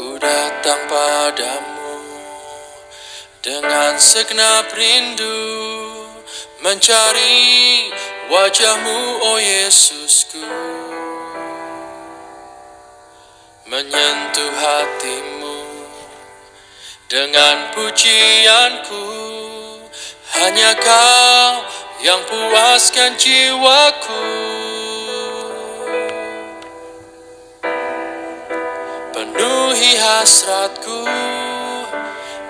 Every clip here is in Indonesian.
Ku datang padamu dengan segenap rindu, mencari wajah-Mu, oh Yesusku, menyentuh hatimu dengan pujianku. Hanya Kau yang puaskan jiwaku, penuhi hasratku,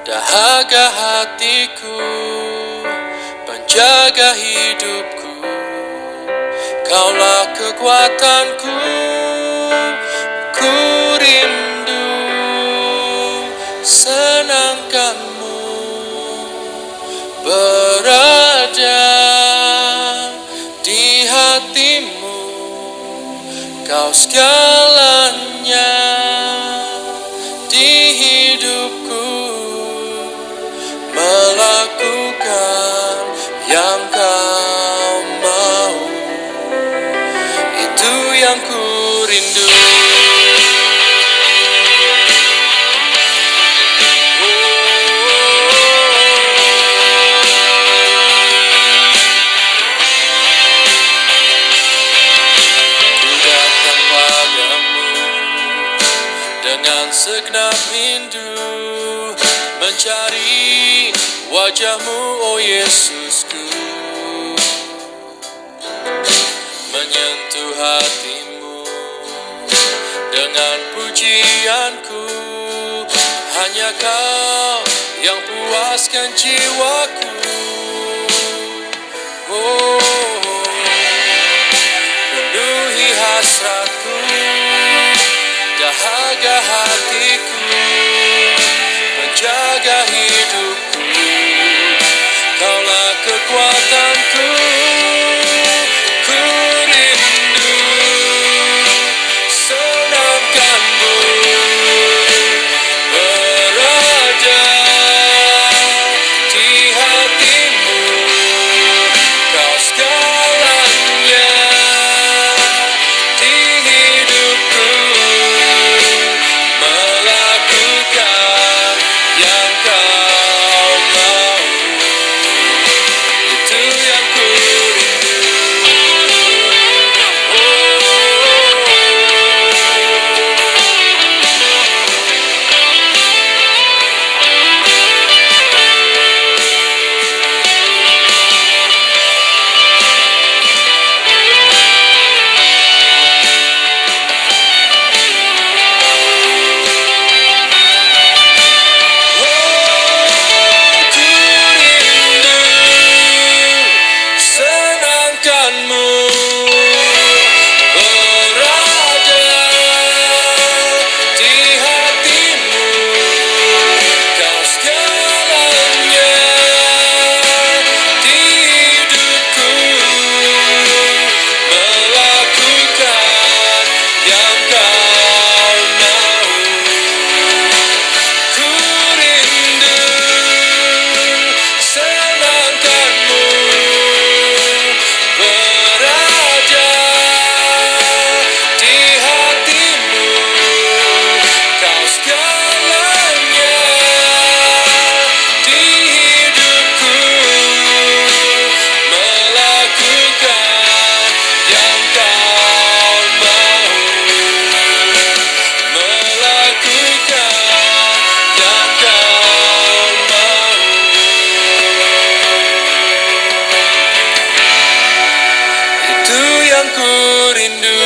dahaga hatiku, penjaga hidupku. Kaulah kekuatanku, ku rindu senangkanmu, berada di hatimu. Kau segalanya di hidupku, melakukan yang Kau mau, itu yang ku rindu. Ku datang padamu dengan segenap rindu, mencari wajah-Mu, oh Yesusku, menyentuh hatimu dengan pujianku. Hanya Kau yang puaskan jiwaku, oh, penuhi hasratku, dahaga hatiku, penjaga hidupku. Kaulah kekuatanku, ku rindu senangkanmu, berada di hatimu. Kau segalanya di hidupku, melakukan yang Kau mau, itu yang ku rindu. Ku rindu senangkanmu, berada di hatimu. Kau segalanya di hidupku, melakukan yang Kau mau. Ku rindu senangkanmu, berada di hatimu. Kau segalanya di hidupku, melakukan yang Kau mau, melakukan yang Kau mau, itu yang ku rindu.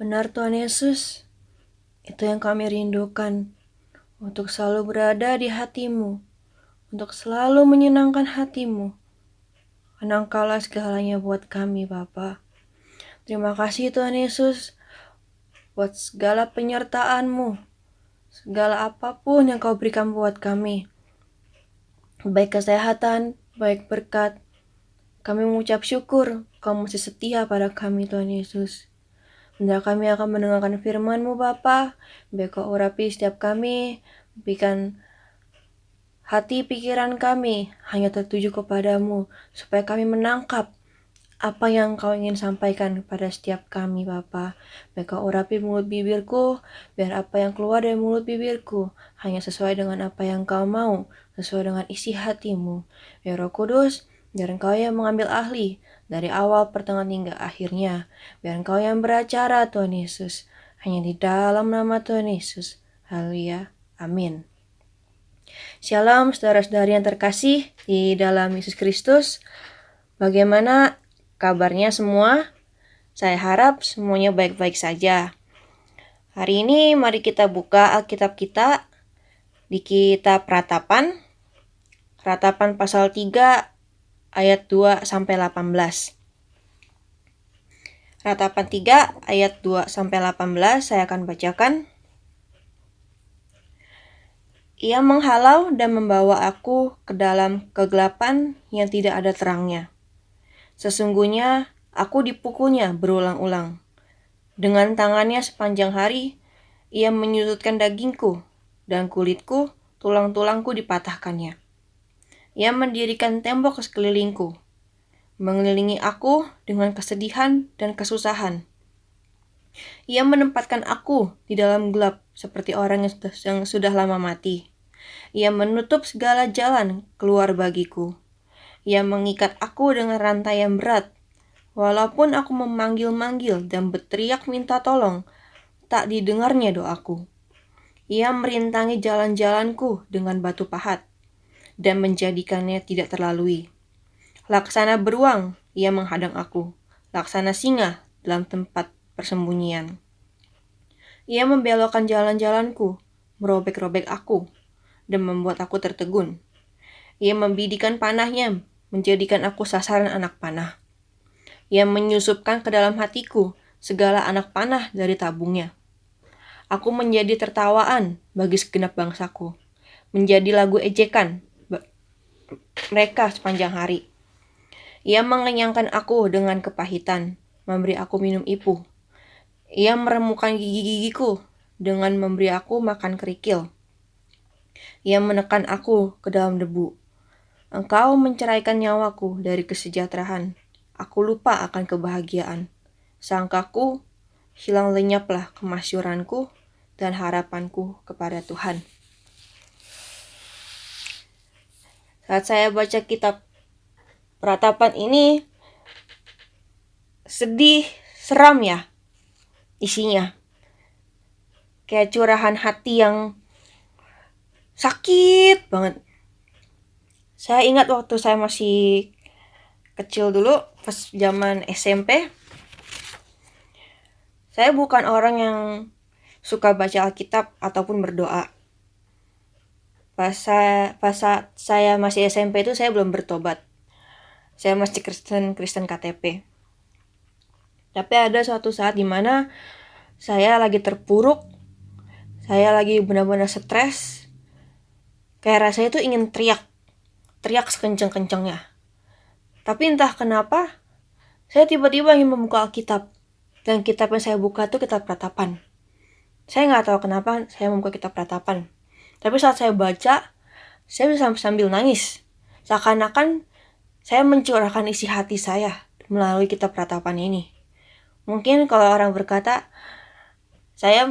Benar Tuhan Yesus, itu yang kami rindukan, untuk selalu berada di hati-Mu, untuk selalu menyenangkan hati-Mu, karena Engkaulah segalanya buat kami Bapa. Terima kasih Tuhan Yesus, buat segala penyertaan-Mu, segala apapun yang Kau berikan buat kami, baik kesehatan, baik berkat. Kami mengucap syukur Kau masih setia pada kami Tuhan Yesus. Bentar kami akan mendengarkan firman-Mu Bapa, biar Kau urapi setiap kami, berikan Hati pikiran kami hanya tertuju kepadamu, supaya kami menangkap apa yang Kau ingin sampaikan kepada setiap kami, Bapa. Biar Kau urapi mulut bibirku, biar apa yang keluar dari mulut bibirku hanya sesuai dengan apa yang Kau mau, sesuai dengan isi hatimu. Biar Roh Kudus, biar Engkau yang mengambil alih dari awal, pertengahan, hingga akhirnya. Biar Engkau yang beracara, Tuhan Yesus. Hanya di dalam nama Tuhan Yesus. Haleluya. Amin. Shalom saudara-saudari yang terkasih di dalam Yesus Kristus. Bagaimana kabarnya semua? Saya harap semuanya baik-baik saja. Hari ini mari kita buka Alkitab kita di kitab Ratapan. Ratapan pasal 3 ayat 2 sampai 18. Ratapan 3 ayat 2 sampai 18 saya akan bacakan. Ia menghalau dan membawa aku ke dalam kegelapan yang tidak ada terangnya. Sesungguhnya aku dipukulnya berulang-ulang. Dengan tangannya sepanjang hari, ia menyudutkan dagingku dan kulitku, tulang-tulangku dipatahkannya. Ia mendirikan tembok ke sekelilingku, mengelilingi aku dengan kesedihan dan kesusahan. Ia menempatkan aku di dalam gelap seperti orang yang sudah lama mati. Ia menutup segala jalan keluar bagiku. Ia mengikat aku dengan rantai yang berat. Walaupun aku memanggil-manggil dan berteriak minta tolong, tak didengarnya doaku. Ia merintangi jalan-jalanku dengan batu pahat dan menjadikannya tidak terlalui. Laksana beruang, ia menghadang aku. Laksana singa dalam tempat persembunyian. Ia membelokkan jalan-jalanku, merobek-robek aku, dan membuat aku tertegun. Ia membidikan panahnya, menjadikan aku sasaran anak panah. Ia menyusupkan ke dalam hatiku segala anak panah dari tabungnya. Aku menjadi tertawaan bagi segenap bangsaku, menjadi lagu ejekan mereka sepanjang hari. Ia mengenyangkan aku dengan kepahitan, memberi aku minum ipuh. Ia meremukkan gigi-gigiku dengan memberi aku makan kerikil. Ia menekan aku ke dalam debu. Engkau menceraikan nyawaku dari kesejahteraan. Aku lupa akan kebahagiaan. Sangkaku hilang lenyaplah kemasyuranku dan harapanku kepada Tuhan. Saat saya baca kitab Ratapan ini, sedih, seram ya isinya. Kayak curahan hati yang sakit banget. Saya ingat waktu saya masih kecil dulu, pas zaman SMP. Saya bukan orang yang suka baca Alkitab ataupun berdoa. Pas saya masih SMP itu saya belum bertobat. Saya masih Kristen KTP. Tapi ada suatu saat di mana saya lagi terpuruk, saya lagi benar-benar stres. Kayak rasanya tuh ingin teriak sekencang-kencangnya. Tapi entah kenapa, saya tiba-tiba ingin membuka Alkitab. Dan kitab yang saya buka tuh kitab Ratapan. Saya nggak tahu kenapa saya membuka kitab Ratapan. Tapi saat saya baca, saya bisa sambil nangis. Seakan-akan saya mencurahkan isi hati saya melalui kitab Ratapan ini. Mungkin kalau orang berkata, saya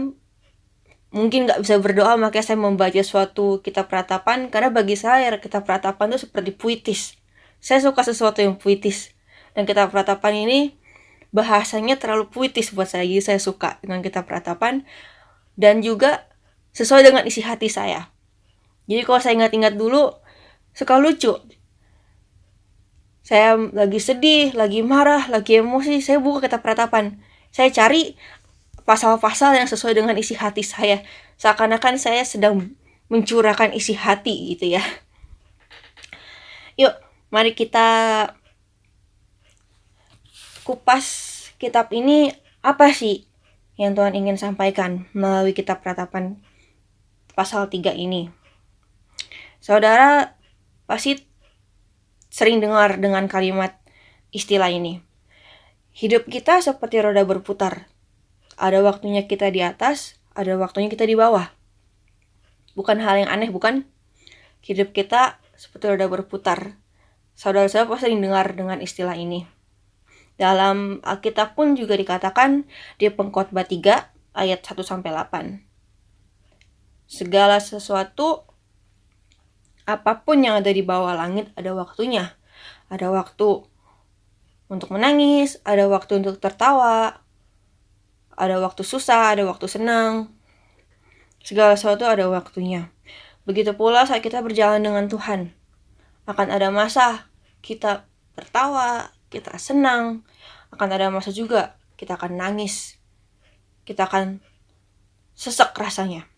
mungkin nggak bisa berdoa, makanya saya membaca suatu kitab Ratapan, karena bagi saya kitab Ratapan itu seperti puitis. Saya suka sesuatu yang puitis. Dan kitab Ratapan ini bahasanya terlalu puitis buat saya, jadi saya suka dengan kitab Ratapan. Dan juga sesuai dengan isi hati saya. Jadi kalau saya ingat-ingat dulu, suka lucu. Saya lagi sedih, lagi marah, lagi emosi, saya buka kitab Ratapan. Saya cari pasal-pasal yang sesuai dengan isi hati saya. Seakan-akan saya sedang mencurahkan isi hati gitu ya. Yuk, mari kita kupas kitab ini, apa sih yang Tuhan ingin sampaikan melalui kitab Ratapan pasal 3 ini. Saudara pasti sering dengar dengan kalimat istilah ini. Hidup kita seperti roda berputar. Ada waktunya kita di atas, ada waktunya kita di bawah. Bukan hal yang aneh, bukan? hidup kita seperti roda berputar. Saudara-saudara pasti dengar dengan istilah ini. Dalam Alkitab pun juga dikatakan di Pengkhotbah 3 ayat 1-8. Segala sesuatu, apapun yang ada di bawah langit ada waktunya. Ada waktu untuk menangis, ada waktu untuk tertawa, ada waktu susah, ada waktu senang. Segala sesuatu ada waktunya. Begitu pula saat kita berjalan dengan Tuhan. Akan ada masa kita tertawa, kita senang. Akan ada masa juga kita akan nangis. Kita akan sesek rasanya.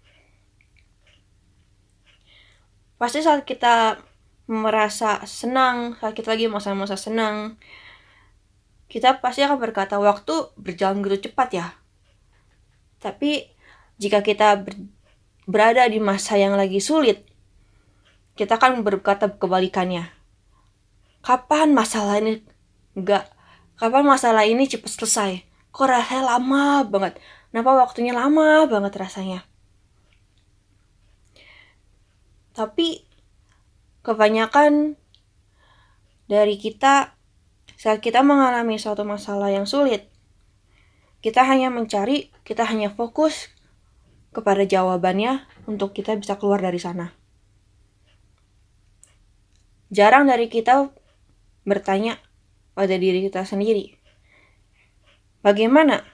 Pasti saat kita merasa senang, saat kita lagi masa-masa senang, kita pasti akan berkata, waktu berjalan begitu cepat ya. Tapi jika kita berada di masa yang lagi sulit, kita akan berkata kebalikannya. Kapan masalah ini cepat selesai? Kok rasanya lama banget? Kenapa waktunya lama banget rasanya? Tapi kebanyakan dari kita, saat kita mengalami suatu masalah yang sulit, kita hanya fokus kepada jawabannya untuk kita bisa keluar dari sana. Jarang dari kita bertanya pada diri kita sendiri, bagaimana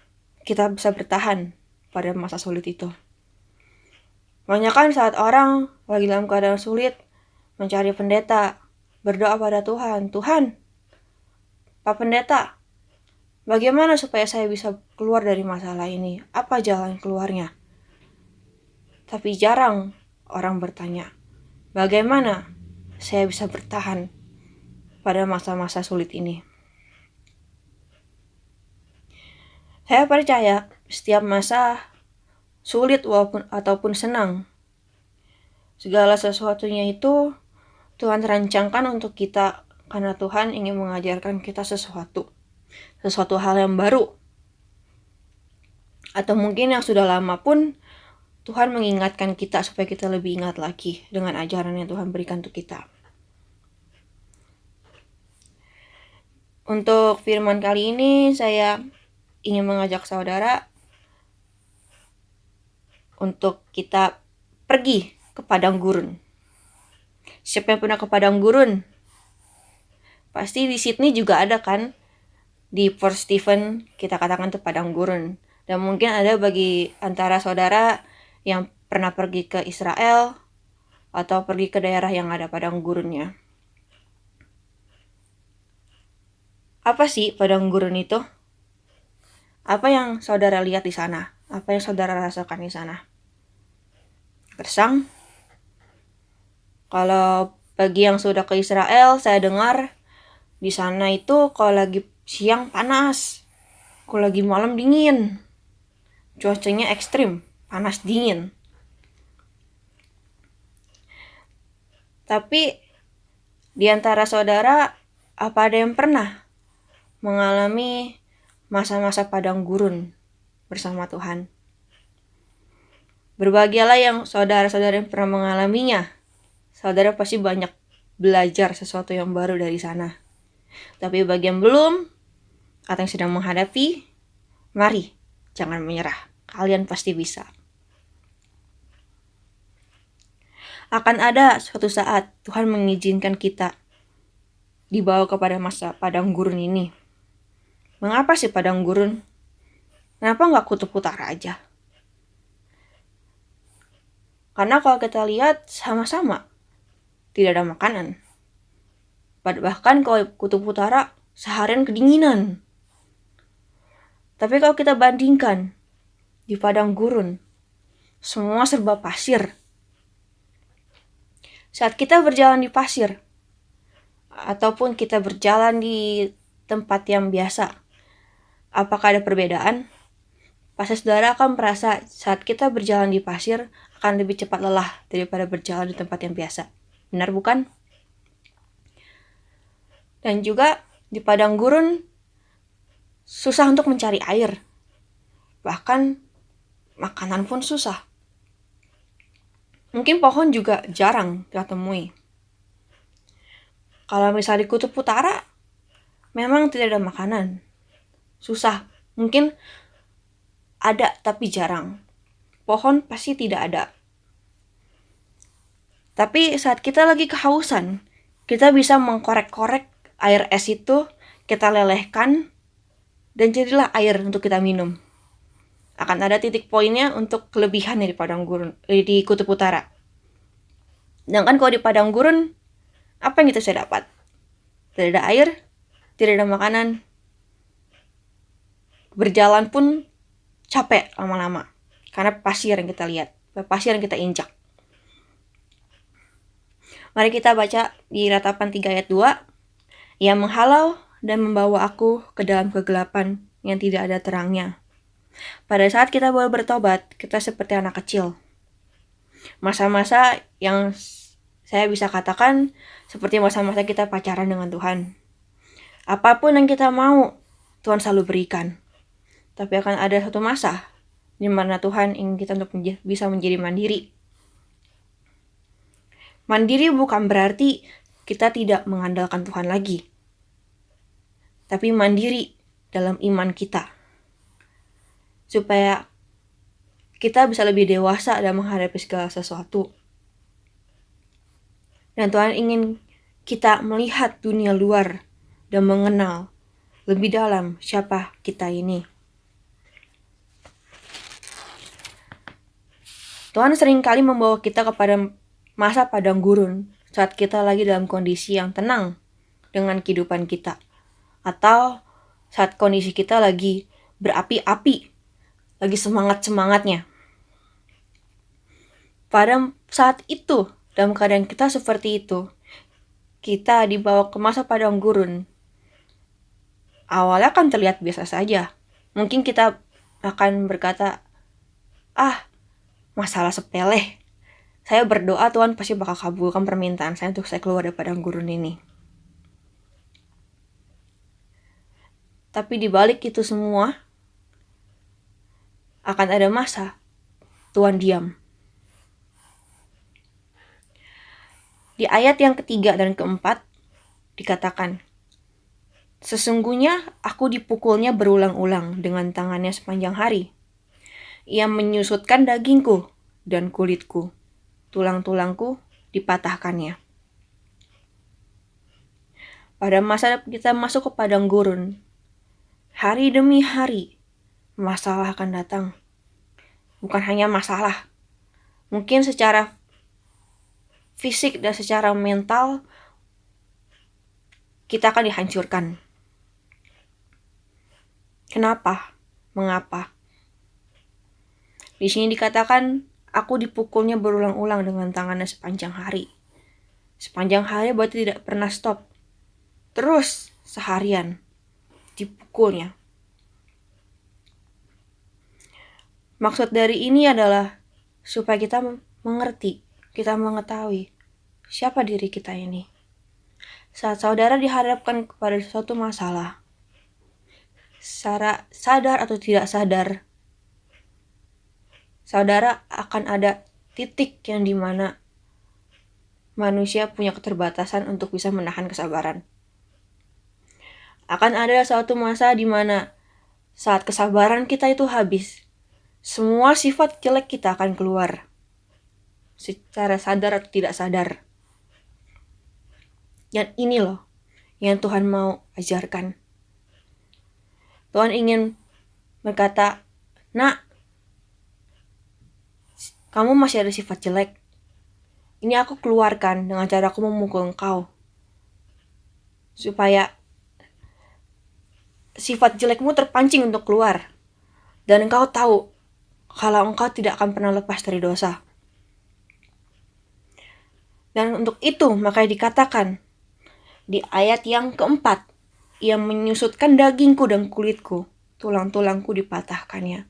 kita bisa bertahan pada masa sulit itu. Kebanyakan saat orang lagi dalam keadaan sulit, mencari pendeta, berdoa pada Tuhan, Tuhan, Pak Pendeta, bagaimana supaya saya bisa keluar dari masalah ini? Apa jalan keluarnya? Tapi jarang orang bertanya, bagaimana saya bisa bertahan pada masa-masa sulit ini? Saya percaya setiap masa sulit ataupun senang, segala sesuatunya itu Tuhan rancangkan untuk kita, karena Tuhan ingin mengajarkan kita sesuatu hal yang baru. Atau mungkin yang sudah lama pun Tuhan mengingatkan kita supaya kita lebih ingat lagi dengan ajaran yang Tuhan berikan untuk kita. Untuk firman kali ini saya ingin mengajak saudara untuk kita pergi ke padang gurun. Siapa yang pernah ke padang gurun? Pasti di Sydney juga ada kan? Di Port Stephens kita katakan itu padang gurun. Dan mungkin ada bagi antara saudara yang pernah pergi ke Israel atau pergi ke daerah yang ada padang gurunnya. Apa sih padang gurun itu? Apa yang saudara lihat di sana? Apa yang saudara rasakan di sana? Gersang? Kalau bagi yang sudah ke Israel, saya dengar di sana itu kalau lagi siang panas, kalau lagi malam dingin. Cuacanya ekstrim, panas dingin. Tapi di antara saudara, apa ada yang pernah mengalami masa-masa padang gurun bersama Tuhan? Berbahagialah yang saudara-saudara yang pernah mengalaminya. Saudara pasti banyak belajar sesuatu yang baru dari sana. Tapi bagi yang belum, atau yang sedang menghadapi, mari jangan menyerah. Kalian pasti bisa. Akan ada suatu saat Tuhan mengizinkan kita dibawa kepada masa padang gurun ini. Mengapa sih padang gurun? Kenapa nggak kutub utara aja? Karena kalau kita lihat sama-sama tidak ada makanan. Bahkan kalau kutub utara seharian kedinginan. Tapi kalau kita bandingkan di padang gurun, semua serba pasir. Saat kita berjalan di pasir, ataupun kita berjalan di tempat yang biasa, apakah ada perbedaan? Pasti saudara akan merasa saat kita berjalan di pasir akan lebih cepat lelah daripada berjalan di tempat yang biasa. Benar bukan? Dan juga di padang gurun susah untuk mencari air. Bahkan makanan pun susah. Mungkin pohon juga jarang kita temui. Kalau misalnya di kutub utara, memang tidak ada makanan. Susah. Mungkin ada tapi jarang. Pohon pasti tidak ada. Tapi saat kita lagi kehausan, kita bisa mengkorek-korek air es itu, kita lelehkan, dan jadilah air untuk kita minum. Akan ada titik poinnya untuk kelebihan di padang gurun, di kutub utara. Sedangkan kalau di padang gurun, apa yang kita bisa dapat? Tidak ada air, tidak ada makanan. Berjalan pun capek lama-lama. Karena pasir yang kita lihat, pasir yang kita injak. Mari kita baca di Ratapan 3 ayat 2. Ia menghalau dan membawa aku ke dalam kegelapan yang tidak ada terangnya. Pada saat kita baru bertobat, kita seperti anak kecil. Masa-masa yang saya bisa katakan seperti masa-masa kita pacaran dengan Tuhan. Apapun yang kita mau, Tuhan selalu berikan. Tapi akan ada satu masa di mana Tuhan ingin kita untuk bisa menjadi mandiri. Mandiri bukan berarti kita tidak mengandalkan Tuhan lagi. Tapi mandiri dalam iman kita. Supaya kita bisa lebih dewasa dalam menghadapi segala sesuatu. Dan Tuhan ingin kita melihat dunia luar dan mengenal lebih dalam siapa kita ini. Tuhan seringkali membawa kita kepada masa padang gurun saat kita lagi dalam kondisi yang tenang dengan kehidupan kita. Atau saat kondisi kita lagi berapi-api, lagi semangat-semangatnya. Pada saat itu, dalam keadaan kita seperti itu, kita dibawa ke masa padang gurun. Awalnya kan terlihat biasa saja. Mungkin kita akan berkata, masalah sepele. Saya berdoa Tuhan pasti bakal kabulkan permintaan saya untuk saya keluar dari padang gurun ini. Tapi di balik itu semua, akan ada masa Tuhan diam. Di ayat yang ketiga dan keempat dikatakan, sesungguhnya aku dipukulnya berulang-ulang dengan tangannya sepanjang hari. Ia menyusutkan dagingku dan kulitku, tulang-tulangku dipatahkannya. Pada masa kita masuk ke padang gurun, hari demi hari, masalah akan datang. Bukan hanya masalah, mungkin secara fisik dan secara mental kita akan dihancurkan. Kenapa? Mengapa? Di sini dikatakan, aku dipukulnya berulang-ulang dengan tangannya sepanjang hari. Sepanjang hari berarti tidak pernah stop. Terus seharian dipukulnya. Maksud dari ini adalah supaya kita mengerti, kita mengetahui siapa diri kita ini. Saat saudara dihadapkan kepada suatu masalah, secara sadar atau tidak sadar, saudara akan ada titik yang dimana manusia punya keterbatasan untuk bisa menahan kesabaran. Akan ada suatu masa dimana saat kesabaran kita itu habis, semua sifat jelek kita akan keluar. Secara sadar atau tidak sadar. Dan ini loh yang Tuhan mau ajarkan. Tuhan ingin berkata, nak, kamu masih ada sifat jelek. Ini aku keluarkan dengan cara aku memukul engkau. Supaya sifat jelekmu terpancing untuk keluar. Dan engkau tahu kalau engkau tidak akan pernah lepas dari dosa. Dan untuk itu makanya dikatakan di ayat yang keempat, ia menyusutkan dagingku dan kulitku, tulang-tulangku dipatahkannya.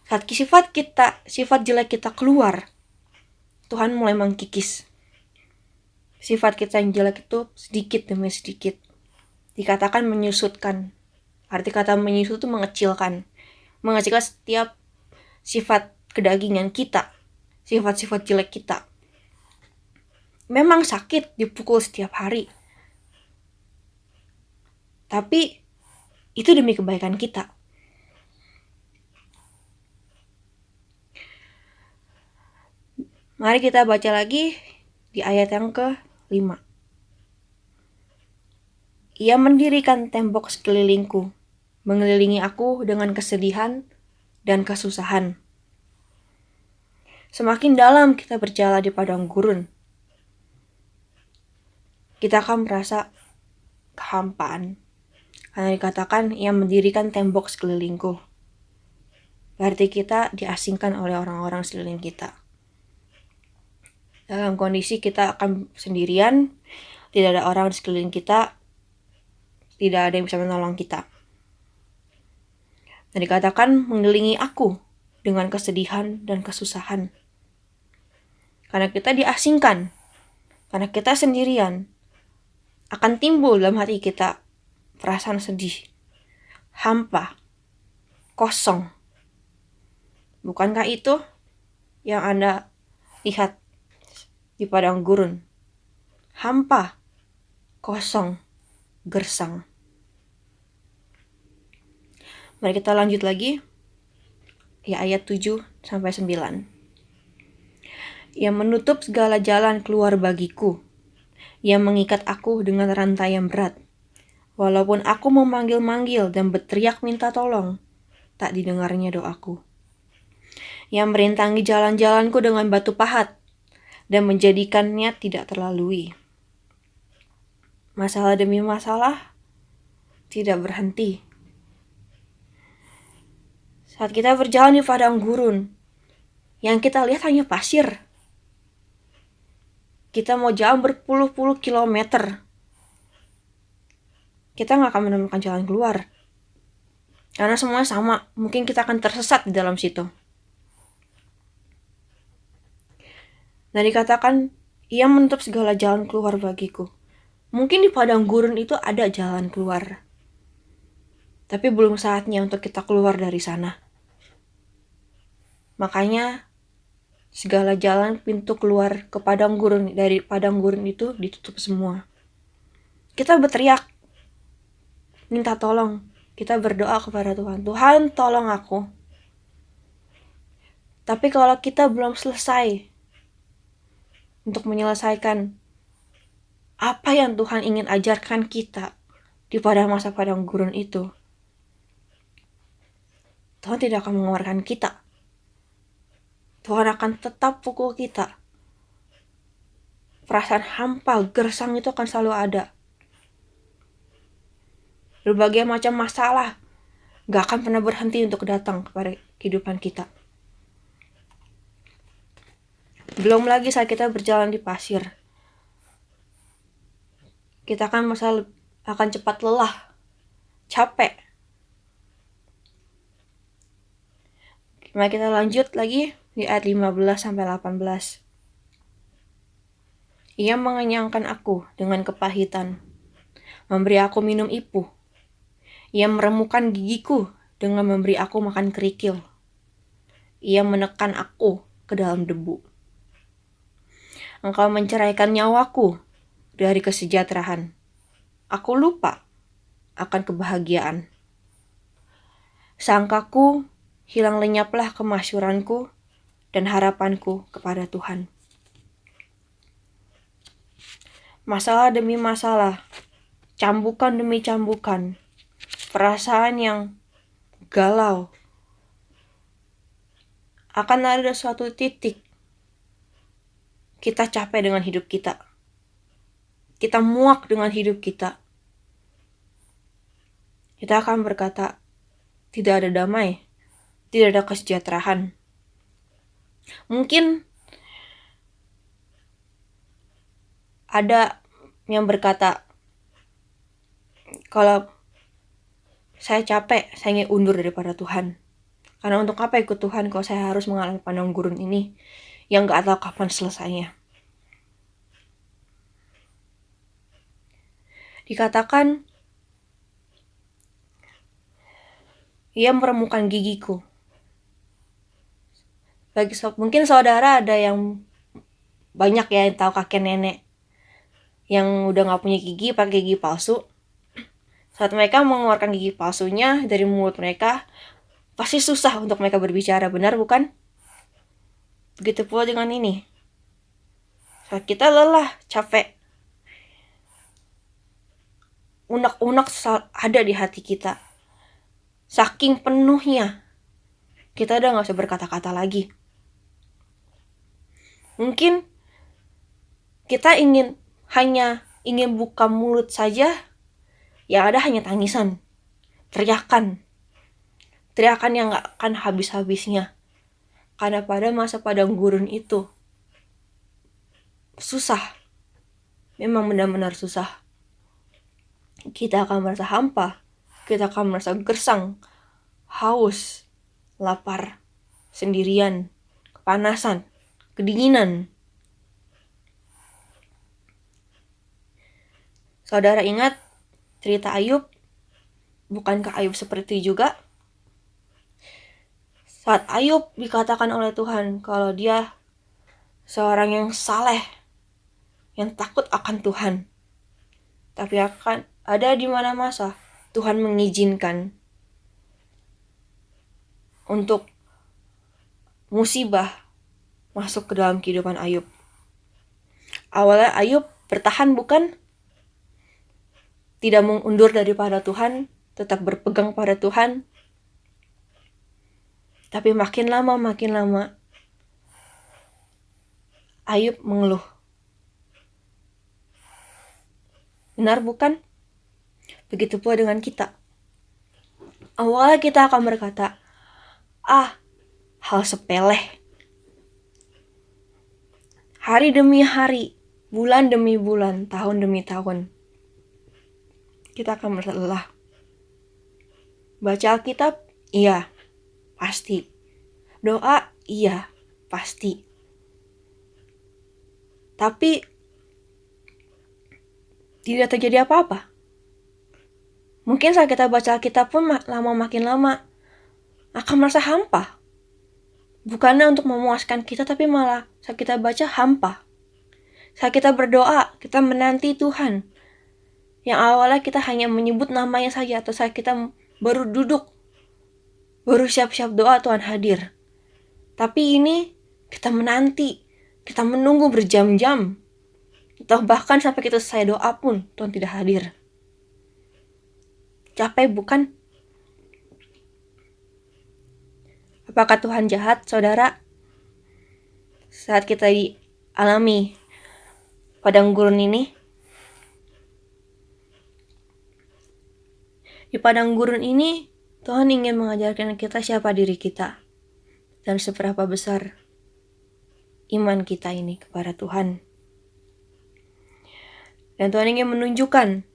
Saat sifat jelek kita keluar, Tuhan mulai mengkikis. Sifat kita yang jelek itu sedikit demi sedikit. Dikatakan menyusutkan. Arti kata menyusut itu mengecilkan. Mengecilkan setiap sifat kedagingan kita. Sifat-sifat jelek kita. memang sakit dipukul setiap hari. Tapi itu demi kebaikan kita. Mari kita baca lagi di ayat yang ke-5. Ia mendirikan tembok sekelilingku, mengelilingi aku dengan kesedihan dan kesusahan. Semakin dalam kita berjalan di padang gurun, kita akan merasa kehampaan. Karena dikatakan ia mendirikan tembok sekelilingku. Berarti kita diasingkan oleh orang-orang sekeliling kita. Dalam kondisi kita akan sendirian, tidak ada orang di sekeliling kita, tidak ada yang bisa menolong kita. Dan dikatakan mengelilingi aku dengan kesedihan dan kesusahan. Karena kita diasingkan, karena kita sendirian, akan timbul dalam hati kita perasaan sedih, hampa, kosong. Bukankah itu yang Anda lihat di padang gurun? Hampa, kosong, gersang. Mari kita lanjut lagi. Ya, ayat 7-9. Ia menutup segala jalan keluar bagiku. Ia mengikat aku dengan rantai yang berat. Walaupun aku memanggil-manggil dan berteriak minta tolong, tak didengarnya doaku. Ia merintangi jalan-jalanku dengan batu pahat dan menjadikannya tidak terlalui. Masalah demi masalah tidak berhenti. Saat kita berjalan di padang gurun, yang kita lihat hanya pasir. Kita mau jalan berpuluh-puluh kilometer, kita nggak akan menemukan jalan keluar. Karena semuanya sama, mungkin kita akan tersesat di dalam situ. Dan dikatakan, ia menutup segala jalan keluar bagiku. Mungkin di padang gurun itu ada jalan keluar. Tapi belum saatnya untuk kita keluar dari sana. Makanya, segala jalan pintu keluar ke padang gurun, dari padang gurun itu ditutup semua. Kita berteriak, minta tolong. Kita berdoa kepada Tuhan. Tuhan, tolong aku. Tapi kalau kita belum selesai untuk menyelesaikan apa yang Tuhan ingin ajarkan kita di pada masa padang gurun itu, Tuhan tidak akan mengeluarkan kita. Tuhan akan tetap pukul kita. Perasaan hampa, gersang itu akan selalu ada. Berbagai macam masalah gak akan pernah berhenti untuk datang kepada kehidupan kita. Belum lagi saat kita berjalan di pasir. Kita akan cepat lelah, capek. Mari kita lanjut lagi di ayat 15-18. Ia mengenyangkan aku dengan kepahitan, memberi aku minum ipuh. Ia meremukkan gigiku dengan memberi aku makan kerikil. Ia menekan aku ke dalam debu. Engkau menceraikan nyawaku dari kesejahteraan. Aku lupa akan kebahagiaan. Sangkaku hilang lenyaplah kemasyuranku dan harapanku kepada Tuhan. Masalah demi masalah, cambukan demi cambukan, perasaan yang galau. Akan ada suatu titik kita capek dengan hidup kita. Kita muak dengan hidup kita. Kita akan berkata, tidak ada damai, tidak ada kesejahteraan. Mungkin ada yang berkata, kalau saya capek, saya ingin undur daripada Tuhan. Karena untuk apa ikut Tuhan kalau saya harus mengalami padang gurun ini yang gak tahu kapan selesainya. Dikatakan, ia meremukkan gigiku. Mungkin saudara ada yang banyak ya yang tahu kakek nenek yang udah nggak punya gigi pakai gigi palsu. Saat mereka mengeluarkan gigi palsunya dari mulut mereka, pasti susah untuk mereka berbicara, benar bukan? Begitu pula dengan ini. Saat kita lelah, capek, unek-unek ada di hati kita. Saking penuhnya, kita udah gak usah berkata-kata lagi. Mungkin kita hanya ingin buka mulut saja, yang ada hanya tangisan, teriakan yang gak akan habis-habisnya. Karena pada masa padang gurun itu, susah, memang benar-benar susah. Kita akan merasa hampa, kita akan merasa gersang, haus, lapar, sendirian, kepanasan, kedinginan. Saudara ingat cerita Ayub? Bukankah Ayub seperti juga? Saat Ayub dikatakan oleh Tuhan kalau dia seorang yang saleh, yang takut akan Tuhan. Tapi akan ada di mana masa Tuhan mengizinkan untuk musibah masuk ke dalam kehidupan Ayub. Awalnya Ayub bertahan bukan? Tidak mengundur daripada Tuhan, tetap berpegang pada Tuhan. Tapi makin lama Ayub mengeluh. Benar bukan? Begitu pula dengan kita. Awalnya kita akan berkata, hal sepele. Hari demi hari, bulan demi bulan, tahun demi tahun, kita akan merasa lelah. Baca Alkitab? Iya, pasti. Doa? Iya, pasti. Tapi tidak terjadi apa-apa. Mungkin saat kita baca Alkitab pun makin lama akan merasa hampa. Bukannya untuk memuaskan kita, tapi malah saat kita baca hampa. Saat kita berdoa, kita menanti Tuhan. Yang awalnya kita hanya menyebut namanya saja, atau saat kita baru duduk, baru siap-siap doa, Tuhan hadir. Tapi ini kita menanti, kita menunggu berjam-jam. Atau bahkan sampai kita selesai doa pun Tuhan tidak hadir. Capek bukan? Apakah Tuhan jahat, saudara? Saat kita dialami padang gurun ini, di padang gurun ini Tuhan ingin mengajarkan kita siapa diri kita dan seberapa besar iman kita ini kepada Tuhan. Dan Tuhan ingin menunjukkan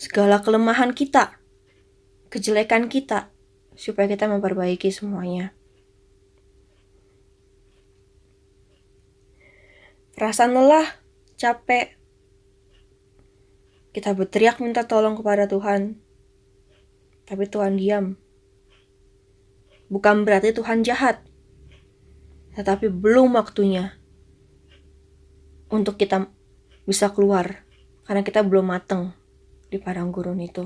segala kelemahan kita, kejelekan kita, supaya kita memperbaiki semuanya. Perasaan lelah, capek, kita berteriak minta tolong kepada Tuhan, tapi Tuhan diam. Bukan berarti Tuhan jahat, tetapi belum waktunya untuk kita bisa keluar, karena kita belum matang di padang gurun itu.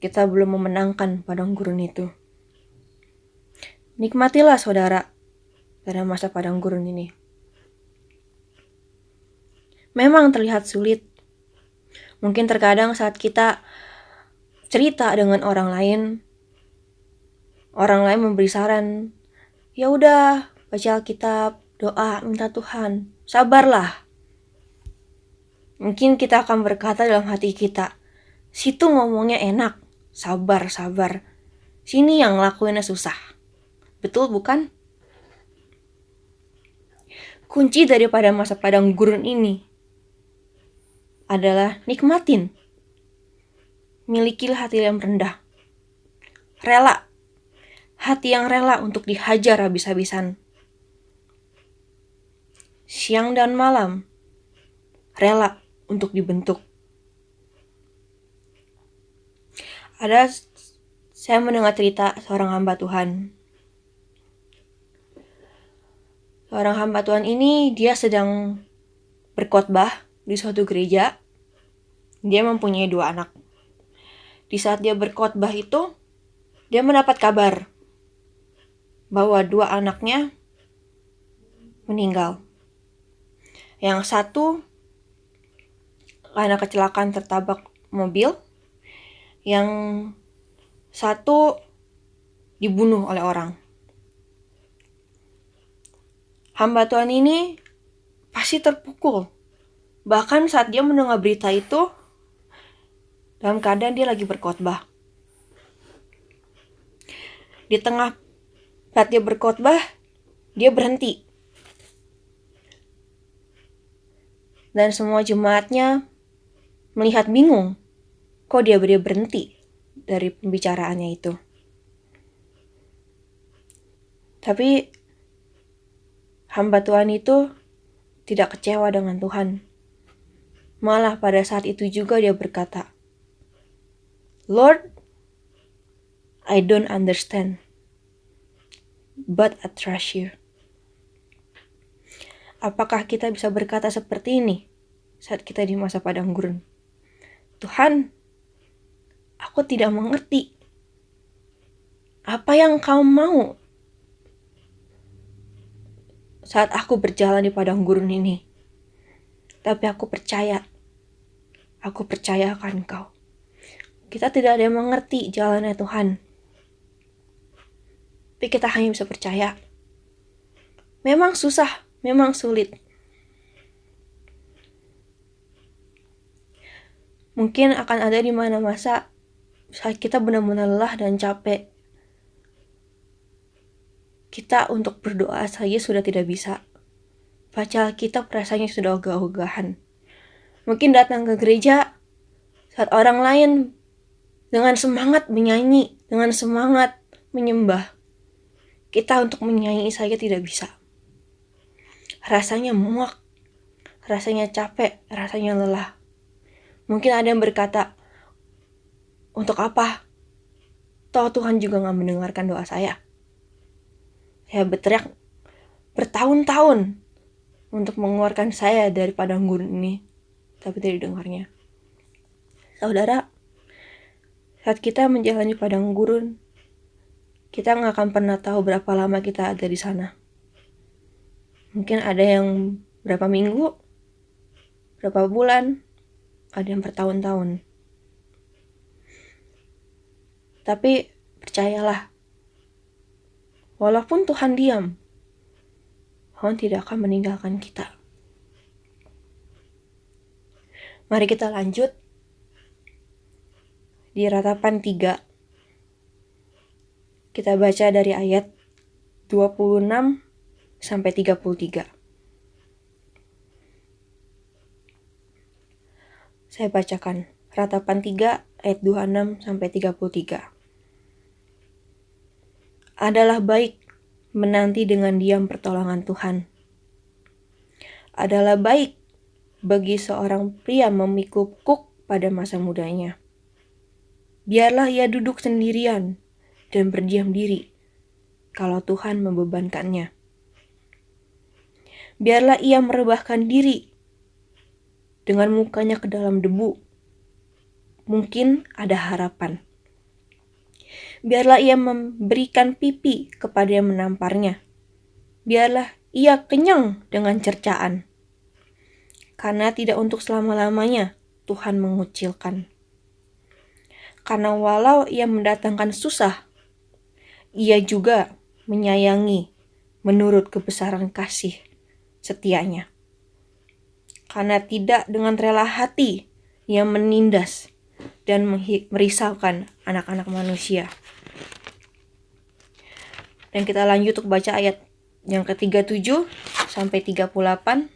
Kita belum memenangkan padang gurun itu. Nikmatilah saudara pada masa padang gurun ini. Memang terlihat sulit. Mungkin terkadang saat kita cerita dengan orang lain memberi saran, ya udah baca Alkitab, doa, minta Tuhan, sabarlah. Mungkin kita akan berkata dalam hati kita, situ ngomongnya enak, sabar. Sini yang ngelakuinnya susah. Betul bukan? Kunci daripada masa padang gurun ini adalah nikmatin. Milikilah hati yang rendah. Rela. Hati yang rela untuk dihajar habis-habisan. Siang dan malam. Rela untuk dibentuk. Saya mendengar cerita seorang hamba Tuhan. Seorang hamba Tuhan ini dia sedang berkhotbah di suatu gereja. Dia mempunyai 2 anak. Di saat dia berkhotbah itu, dia mendapat kabar bahwa 2 anaknya meninggal. Yang satu karena kecelakaan tertabrak mobil, yang satu dibunuh oleh orang. Hamba Tuhan ini pasti terpukul. Bahkan saat dia mendengar berita itu, dalam keadaan dia lagi berkhotbah. Di tengah saat dia berkhotbah, dia berhenti. Dan semua jemaatnya melihat bingung. Kok dia berhenti dari pembicaraannya itu. Tapi hamba Tuhan itu tidak kecewa dengan Tuhan. Malah pada saat itu juga dia berkata, "Lord, I don't understand, but I trust you." Apakah kita bisa berkata seperti ini saat kita di masa padang gurun? Tuhan, aku tidak mengerti. Apa yang kau mau saat aku berjalan di padang gurun ini? Tapi aku percaya akan Kau. Kita tidak ada yang mengerti jalannya Tuhan. Tapi kita hanya bisa percaya. Memang susah, memang sulit. Mungkin akan ada di mana masa saat kita benar-benar lelah dan capek. Kita untuk berdoa saja sudah tidak bisa. Baca Alkitab rasanya sudah ogah-ogahan. Mungkin datang ke gereja saat orang lain dengan semangat menyanyi, dengan semangat menyembah. Kita untuk menyanyi saja tidak bisa. Rasanya muak, rasanya capek, rasanya lelah. Mungkin ada yang berkata, untuk apa? Toh Tuhan juga gak mendengarkan doa saya. Saya berteriak bertahun-tahun untuk mengeluarkan saya dari padang gurun ini, tapi tidak didengarnya. Saudara, saat kita menjalani padang gurun, kita gak akan pernah tahu berapa lama kita ada di sana. Mungkin ada yang berapa minggu, berapa bulan, ada yang bertahun-tahun. Tapi percayalah, walaupun Tuhan diam, Tuhan tidak akan meninggalkan kita. Mari kita lanjut di Ratapan 3. Kita baca dari ayat 26 sampai 33. Saya bacakan Ratapan 3 ayat 26 sampai 33. Adalah baik menanti dengan diam pertolongan Tuhan. Adalah baik bagi seorang pria memikul kuk pada masa mudanya. Biarlah ia duduk sendirian dan berdiam diri kalau Tuhan membebankannya. Biarlah ia merebahkan diri dengan mukanya ke dalam debu. Mungkin ada harapan. Biarlah ia memberikan pipi kepada yang menamparnya. Biarlah ia kenyang dengan cercaan. Karena tidak untuk selama-lamanya Tuhan mengucilkan. Karena walau ia mendatangkan susah, ia juga menyayangi menurut kebesaran kasih setianya. Karena tidak dengan rela hati ia menindas dan merisaukan anak-anak manusia. Dan kita lanjut untuk baca ayat yang ke-37 sampai 38.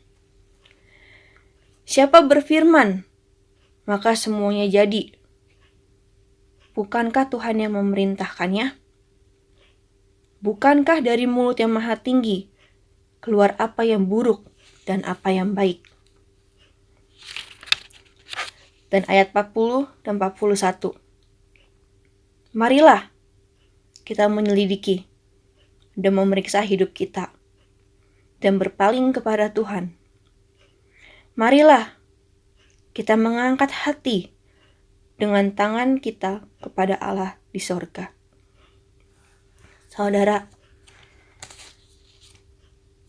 Siapa berfirman, maka semuanya jadi. Bukankah Tuhan yang memerintahkannya? Bukankah dari mulut yang maha tinggi keluar apa yang buruk dan apa yang baik? Dan ayat 40 dan 41. Marilah kita menyelidiki dan memeriksa hidup kita. dan berpaling kepada Tuhan. Marilah kita mengangkat hati dengan tangan kita kepada Allah di sorga. Saudara,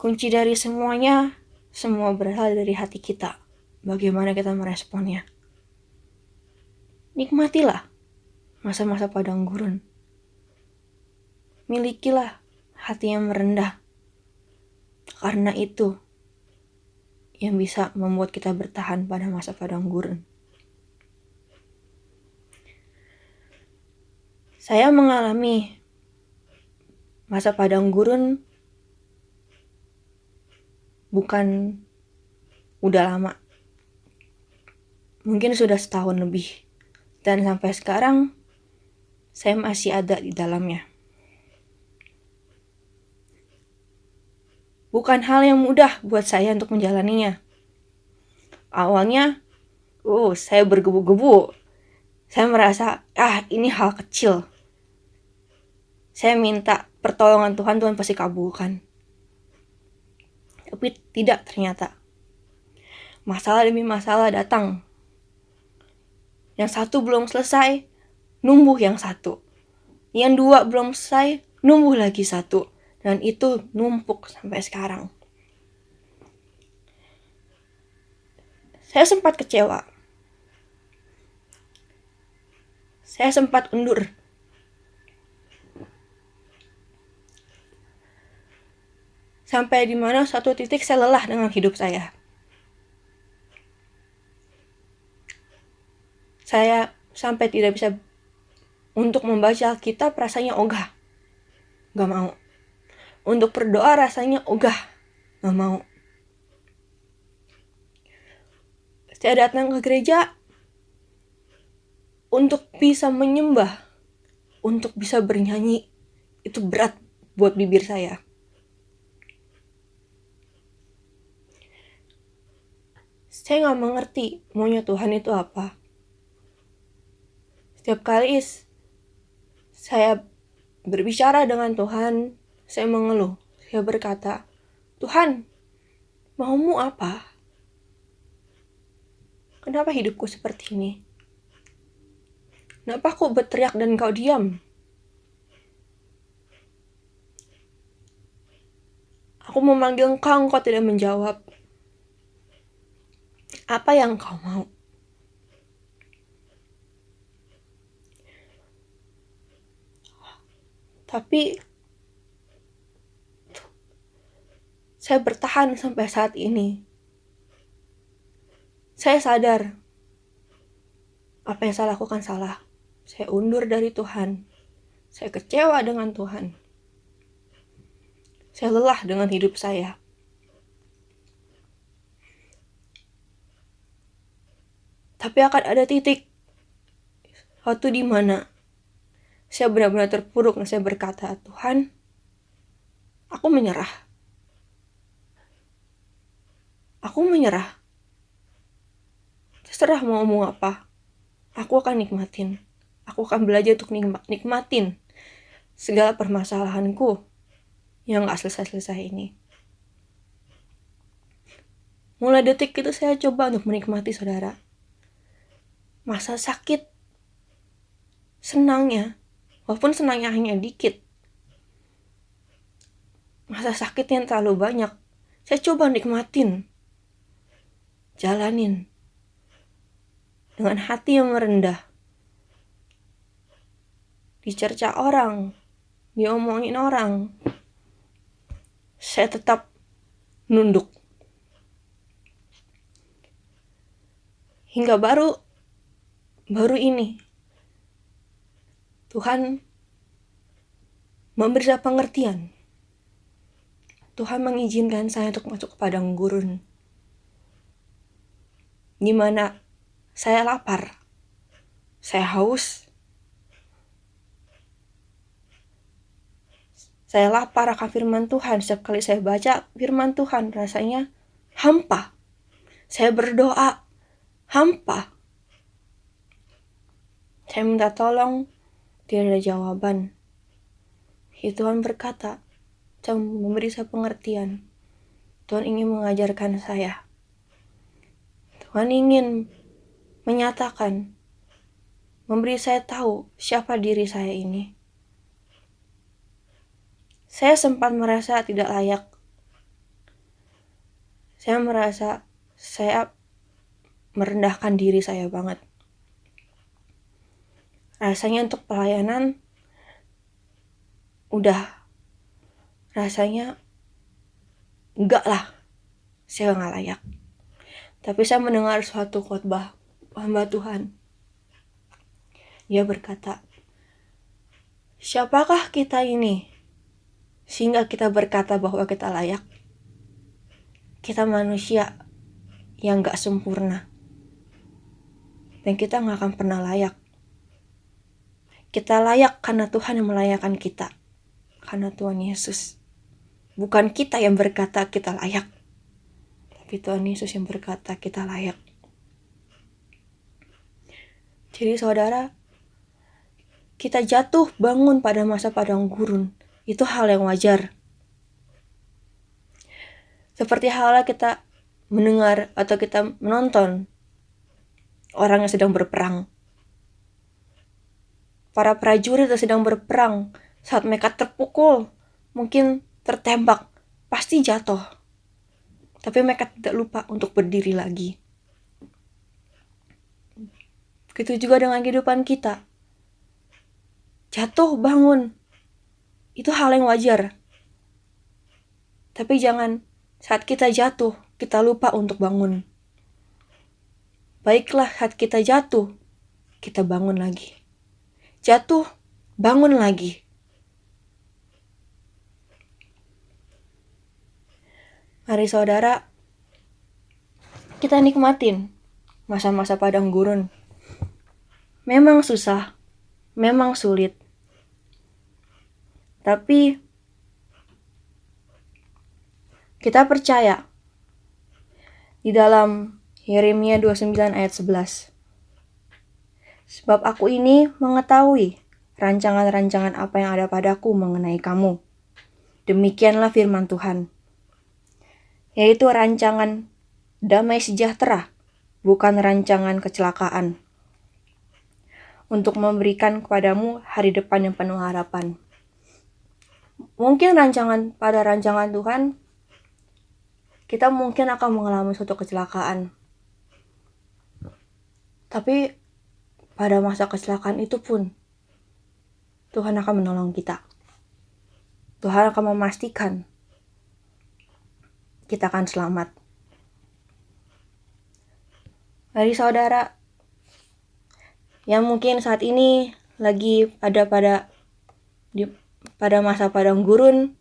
kunci dari semuanya, semua berasal dari hati kita. Bagaimana kita meresponnya? Nikmatilah masa-masa padang gurun. Milikilah hati yang merendah. Karena itu yang bisa membuat kita bertahan pada masa padang gurun. Saya mengalami masa padang gurun bukan udah lama. Mungkin sudah setahun lebih. Dan sampai sekarang saya masih ada di dalamnya. Bukan hal yang mudah buat saya untuk menjalaninya. Awalnya, saya bergebu-gebu. Saya merasa, ini hal kecil. Saya minta pertolongan Tuhan, Tuhan pasti kabulkan. Tapi tidak ternyata. Masalah demi masalah datang. Yang satu belum selesai, numbuh yang satu. Yang dua belum selesai, numbuh lagi satu. Dan itu numpuk sampai sekarang. Saya sempat kecewa. Saya sempat undur. Sampai di mana suatu titik saya lelah dengan hidup saya. Saya sampai tidak bisa untuk membaca Alkitab rasanya ogah. Gak mau. Untuk berdoa rasanya ogah. Gak mau. Saya datang ke gereja untuk bisa menyembah, untuk bisa bernyanyi. Itu berat buat bibir saya. Saya gak mengerti maunya Tuhan itu apa. Setiap kali saya berbicara dengan Tuhan, saya mengeluh. Saya berkata, Tuhan, maumu apa? Kenapa hidupku seperti ini? Kenapa aku berteriak dan kau diam? Aku memanggil engkau tidak menjawab. Apa yang kau mau? Tapi saya bertahan sampai saat ini. Saya sadar apa yang saya lakukan salah. Saya undur dari Tuhan. Saya kecewa dengan Tuhan. Saya lelah dengan hidup saya. Tapi akan ada titik waktu di mana saya benar-benar terpuruk dan saya berkata, Tuhan, aku menyerah. Aku menyerah. Terserah mau apa. Aku akan nikmatin. Aku akan belajar untuk nikmatin segala permasalahanku yang gak selesai-selesai ini. Mulai detik itu saya coba untuk menikmati saudara. Masa sakit, senangnya, walaupun senangnya hanya dikit. Masa sakit yang terlalu banyak, saya coba nikmatin. Jalanin. Dengan hati yang merendah. Dicerca orang, diomongin orang. Saya tetap nunduk. Hingga baru ini Tuhan memberi saya pengertian. Tuhan mengizinkan saya untuk masuk ke padang gurun. Di mana saya lapar. Saya haus. Saya lapar akan firman Tuhan. Setiap kali saya baca firman Tuhan rasanya hampa. Saya berdoa hampa. Saya minta tolong, tidak ada jawaban. Tuhan berkata, Tuhan memberi saya pengertian. Tuhan ingin mengajarkan saya. Tuhan ingin menyatakan, memberi saya tahu siapa diri saya ini. Saya sempat merasa tidak layak. Saya merasa saya merendahkan diri saya banget. Rasanya untuk pelayanan rasanya enggak lah, saya nggak layak. Tapi saya mendengar suatu khotbah hamba Tuhan. Dia berkata, siapakah kita ini sehingga kita berkata bahwa kita layak? Kita manusia yang gak sempurna. Dan kita gak akan pernah layak. Kita layak karena Tuhan yang melayakkan kita. Karena Tuhan Yesus. Bukan kita yang berkata kita layak. Tapi Tuhan Yesus yang berkata kita layak. Jadi saudara, kita jatuh bangun pada masa padang gurun. Itu hal yang wajar. Seperti halnya kita mendengar atau kita menonton orang yang sedang berperang. Para prajurit yang sedang berperang, saat mereka terpukul, mungkin tertembak, pasti jatuh. Tapi mereka tidak lupa untuk berdiri lagi. Begitu juga dengan kehidupan kita. Jatuh, bangun. Itu hal yang wajar. Tapi jangan saat kita jatuh, kita lupa untuk bangun. Baiklah saat kita jatuh, kita bangun lagi. Jatuh, bangun lagi. Mari saudara, kita nikmatin masa-masa padang gurun. Memang susah, memang sulit. Tapi kita percaya di dalam Yeremia 29 ayat 11. Sebab aku ini mengetahui rancangan-rancangan apa yang ada padaku mengenai kamu. Demikianlah firman Tuhan. Yaitu rancangan damai sejahtera, bukan rancangan kecelakaan. Untuk memberikan kepadamu hari depan yang penuh harapan. Mungkin pada rancangan Tuhan, kita mungkin akan mengalami suatu kecelakaan. Tapi pada masa kecelakaan itu pun, Tuhan akan menolong kita. Tuhan akan memastikan kita akan selamat. Mari saudara, yang mungkin saat ini lagi pada masa padang gurun,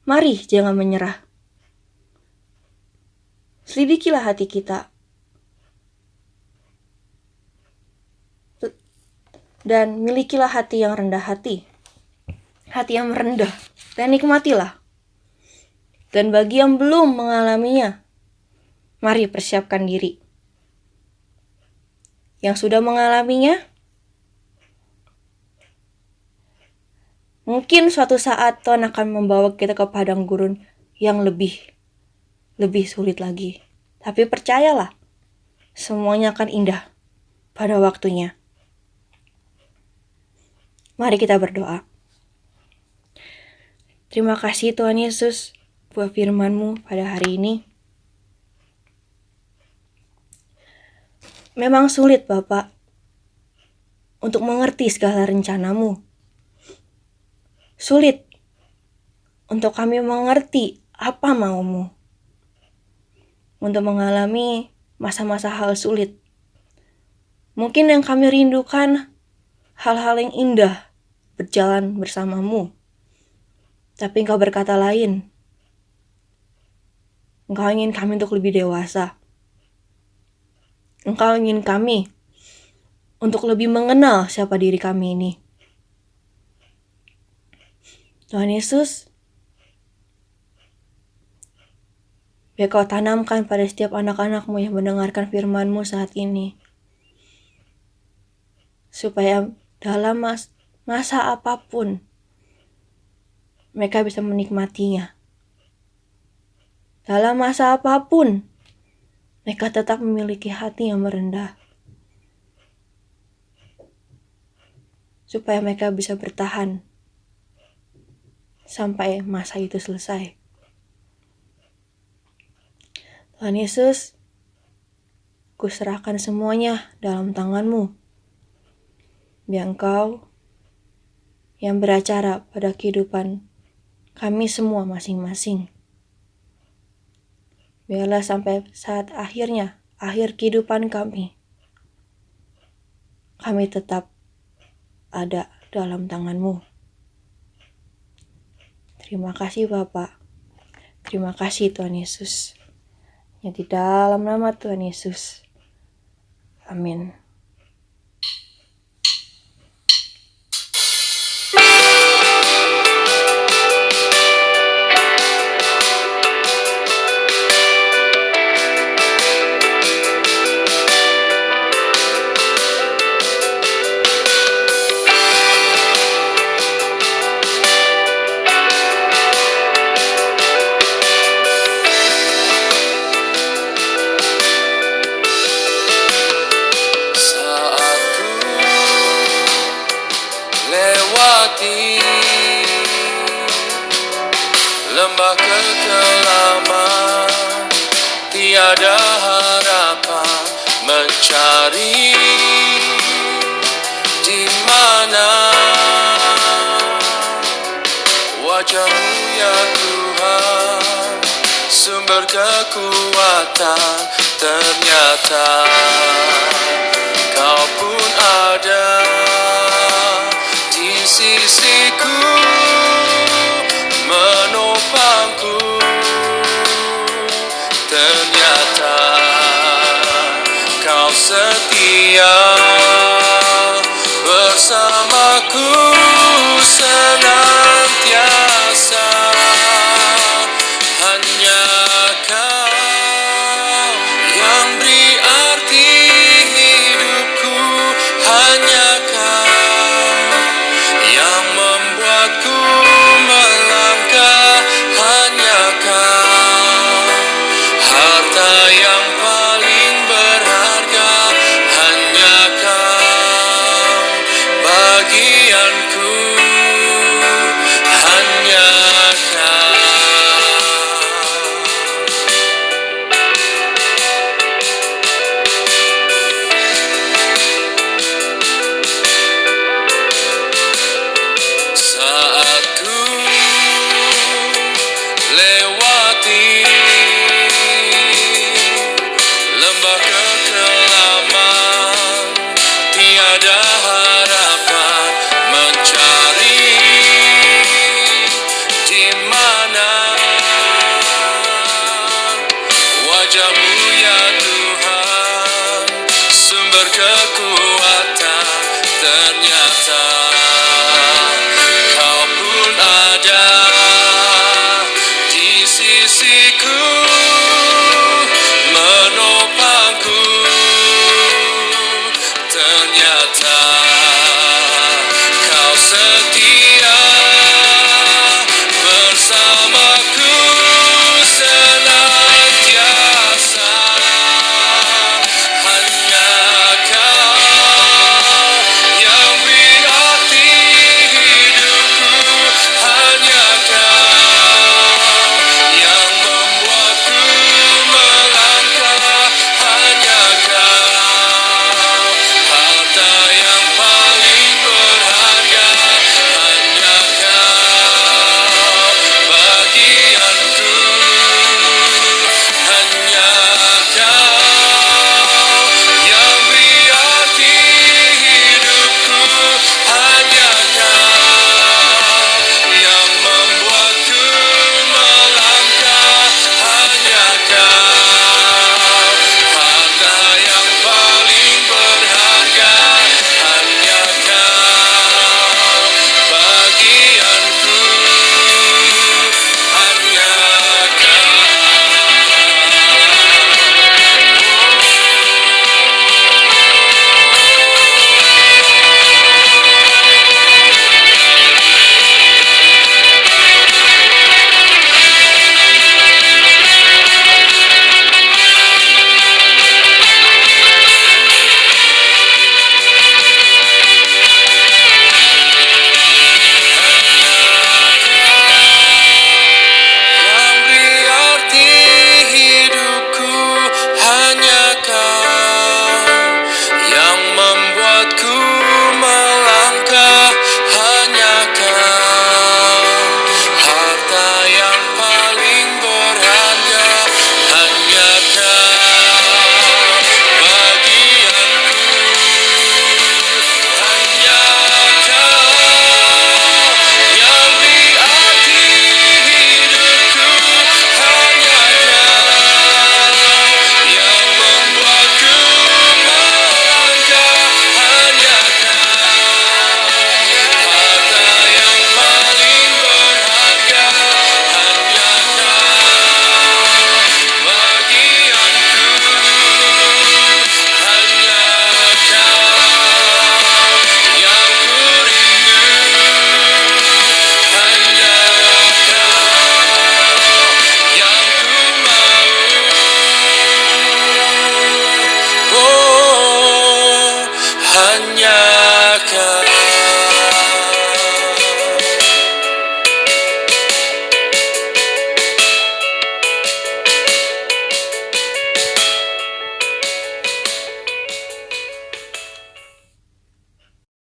mari jangan menyerah. Selidikilah hati kita. Dan milikilah hati yang rendah hati. Hati yang merendah. Dan nikmatilah. Dan bagi yang belum mengalaminya, mari persiapkan diri. Yang sudah mengalaminya, mungkin suatu saat Tuhan akan membawa kita ke padang gurun yang lebih sulit lagi. Tapi percayalah, semuanya akan indah pada waktunya. Mari kita berdoa. Terima kasih Tuhan Yesus buat firman-Mu pada hari ini. Memang sulit Bapak untuk mengerti segala rencana-Mu. Sulit untuk kami mengerti apa mau-Mu. Untuk mengalami masa-masa hal sulit. Mungkin yang kami rindukan hal-hal yang indah berjalan bersama-Mu. Tapi Engkau berkata lain. Engkau ingin kami untuk lebih dewasa. Engkau ingin kami untuk lebih mengenal siapa diri kami ini. Tuhan Yesus, biar Kau tanamkan pada setiap anak-anak-Mu yang mendengarkan firman-Mu saat ini. Supaya dalam masa apapun, mereka bisa menikmatinya. Dalam masa apapun, mereka tetap memiliki hati yang merendah. Supaya mereka bisa bertahan sampai masa itu selesai. Tuhan Yesus, ku serahkan semuanya dalam tangan-Mu. Biar Engkau yang beracara pada kehidupan kami semua masing-masing. Biarlah sampai saat akhir kehidupan kami tetap ada dalam tangan-Mu. Terima kasih Bapa. Terima kasih Tuhan Yesus. Yang di dalam nama Tuhan Yesus. Amin. Saat ku lewati lembah kekelaman, tiada harapan, mencari di mana wajah-Mu ya Tuhan, sumber kekuatan. Ternyata Kau pun ada di sisiku, menopangku. Ternyata Kau setia bersamaku senantiasa. Hanya Kau yang beri arti hidupku, hanya Kau yang membuatku melangkah, hanya Kau harta yang paling berharga, hanya Kau bagianku, hanya Kau. Saat ku lewati lembah kekelaman, tiada harapan, mencari di mana wajah-Mu ya Tuhan, sumber kekuatan.